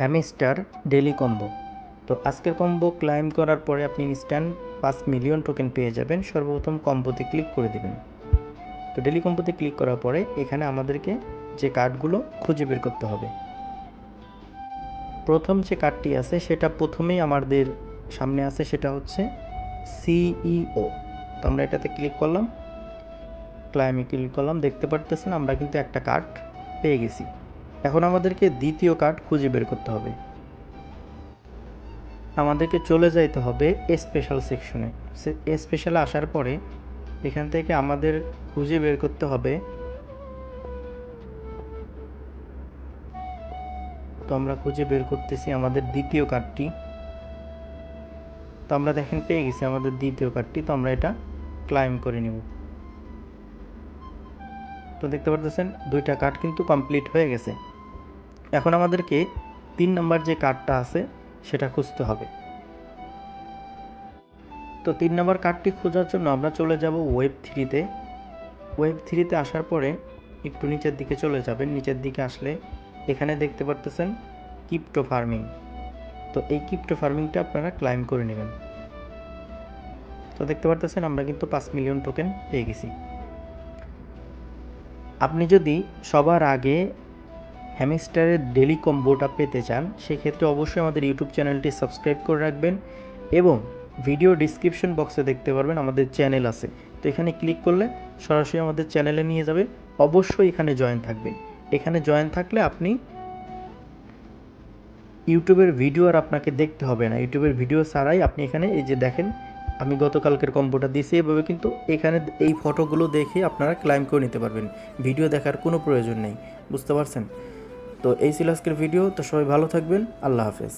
Hamster daily combo. তো আজকের combo claim করার পরে আপনি ইনস্ট্যান্ট 5 মিলিয়ন টোকেন পেয়ে যাবেন। সর্বপ্রথম কম্বোতে ক্লিক করে দেবেন। তো ডেলি কম্বোতে ক্লিক করার পরে এখানে আমাদেরকে যে কার্ডগুলো খুঁজে বের করতে হবে। প্রথম যে কার্ডটি আছে সেটা প্রথমেই আমাদের সামনে আছে, সেটা হচ্ছে সিইও। তো আমরা এটাতে ক্লিক করলাম, ক্লাইমে ক্লিক করলাম। দেখতে পারতেছেন আমরা কিন্তু একটা কার্ড পেয়ে গেছি। এখন আমাদেরকে দ্বিতীয় কার্ড খুঁজে বের করতে হবে। আমাদেরকে চলে যাইতে হবে স্পেশাল সেকশনে। স্পেশালে আসার পরে এখান থেকে আমাদের খুঁজে বের করতে হবে। তো আমরা খুঁজে বের করতেছি আমাদের দ্বিতীয় কার্ডটি। তো আমরা দেখেন পেয়ে গেছি আমাদের দ্বিতীয় কার্ডটি। তো আমরা এটা ক্লাইম করে নেব। তো দেখতে পারতেছেন দুইটা কার্ড কিন্তু কমপ্লিট হয়ে গেছে। এখন আমাদেরকে 3 নম্বর যে কার্ডটা আছে সেটা খুঁজতে হবে। তো 3 নম্বর কার্ডটি খোঁজার জন্য আমরা চলে যাব ওয়েব3-তে। ওয়েব3-তে আসার পরে একটু নিচের দিকে চলে যাবেন। নিচের দিকে আসলে এখানে দেখতে পারতেছেন ক্রিপ্টো ফার্মিং। তো এই ক্রিপ্টো ফার্মিংটা আপনারা ক্লাইম করে নেবেন। তো দেখতে পারতেছেন আমরা কিন্তু 5 মিলিয়ন টোকেন পেয়ে গেছি। আপনি যদি সবার আগে হ্যামস্টারের ডেলি কম্বোটা পেতে চান সেক্ষেত্রে অবশ্যই আমাদের ইউটিউব চ্যানেলটি সাবস্ক্রাইব করে রাখবেন এবং ভিডিও ডিসক্রিপশন বক্সে দেখতে পারবেন আমাদের চ্যানেল আছে। তো এখানে ক্লিক করলে সরাসরি আমাদের চ্যানেলে নিয়ে যাবে। অবশ্যই এখানে জয়েন থাকবেন। এখানে জয়েন থাকলে আপনি ইউটিউবের ভিডিও আর আপনাকে দেখতে হবে না। ইউটিউবের ভিডিও ছাড়াই আপনি এখানে এই যে দেখেন আমি গতকালকের কম্বোটা দিয়েছি এভাবে, কিন্তু এখানে এই ফটোগুলো দেখে আপনারা ক্লাইম করে নিতে পারবেন। ভিডিও দেখার কোনো প্রয়োজন নেই। বুঝতে পারছেন? তো এই ছিল আজকের ভিডিও। তো সবাই ভালো থাকবেন। আল্লাহ হাফেজ।